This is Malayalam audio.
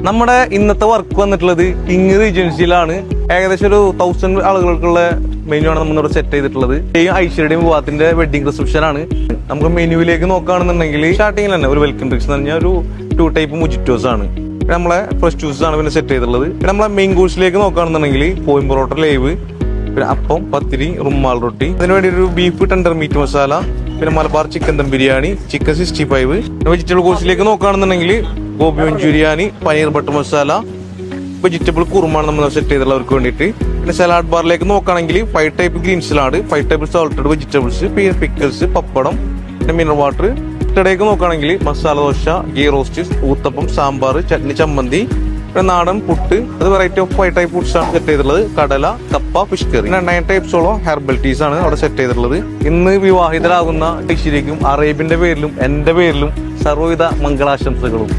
നമ്മുടെ ഇന്നത്തെ വർക്ക് വന്നിട്ടുള്ളത് കിങ് റീജൻസിയിലാണ്. ഏകദേശം ഒരു 1000 ആളുകൾക്കുള്ള മെനു ആണ് നമ്മളിവിടെ സെറ്റ് ചെയ്തിട്ടുള്ളത്. ഐശ്വര്യയുടെയും വിവാഹത്തിന്റെ വെഡിങ് റിസപ്ഷൻ ആണ്. നമുക്ക് മെനുവിലേക്ക് നോക്കുകയാണെന്നുണ്ടെങ്കിൽ സ്റ്റാർട്ടിങ്ങിൽ തന്നെ ഒരു വെൽക്കം ഡ്രിങ്ക്സ് എന്ന് പറഞ്ഞാൽ ഒരു 2 ടൈപ്പ് മുജിറ്റോസ് ആണ്. നമ്മളെ ഫ്രഷ് ജ്യൂസ് ആണ് പിന്നെ സെറ്റ് ചെയ്തിട്ടുള്ളത്. പിന്നെ നമ്മളെ മെയിൻ കോഴ്സിലേക്ക് നോക്കുകയാണെന്നുണ്ടെങ്കിൽ കോയിൻ പൊറോട്ട ലൈവ്, പിന്നെ അപ്പം, പത്തിരി, റുമാൽ റൊട്ടി, അതിനുവേണ്ടി ഒരു ബീഫ് ടെൻഡർ മീറ്റ് മസാല, പിന്നെ Malabar chicken dum biryani, chicken 65. Vegetable കോഴ്സിലേക്ക് നോക്കുകയാണെന്നുണ്ടെങ്കിൽ ഗോബി മഞ്ചൂരിയാനി, പനീർ ബട്ടർ മസാല, വെജിറ്റബിൾ കുറുമാണ് നമ്മൾ സെറ്റ് ചെയ്തിട്ടുള്ളവർക്ക് വേണ്ടിയിട്ട്. പിന്നെ സലാഡ് ബാറിലേക്ക് നോക്കുകയാണെങ്കിൽ 5 type green salad, 5 type salted vegetables, പിന്നെ പിക്കിൾസ്, പപ്പടം, പിന്നെ മിനറൽ വാട്ടർ. ഇടയ്ക്ക് നോക്കുകയാണെങ്കിൽ മസാല ദോശ, ഗീ റോസ്റ്റ്, ഊത്തപ്പം, സാമ്പാർ, ചട്നി, ചമ്മന്തി, പിന്നെ നാടൻ പുട്ട്. അത് വെറൈറ്റി ഓഫ് 5 ടൈപ്പ് ഫുഡ്സ് ആണ് സെറ്റ് ചെയ്തിട്ടുള്ളത്. കടല, കപ്പ, ഫിഷ് കറി. 9 ടൈപ്സോളം ഹെർബൽ ടീസ് ആണ് അവിടെ സെറ്റ് ചെയ്തിട്ടുള്ളത്. ഇന്ന് വിവാഹിതരാകുന്ന ഡിഷിലേക്കും അറേബ്യന്റെ പേരിലും എന്റെ പേരിലും സർവ്വവിധ മംഗളാശംസകളും.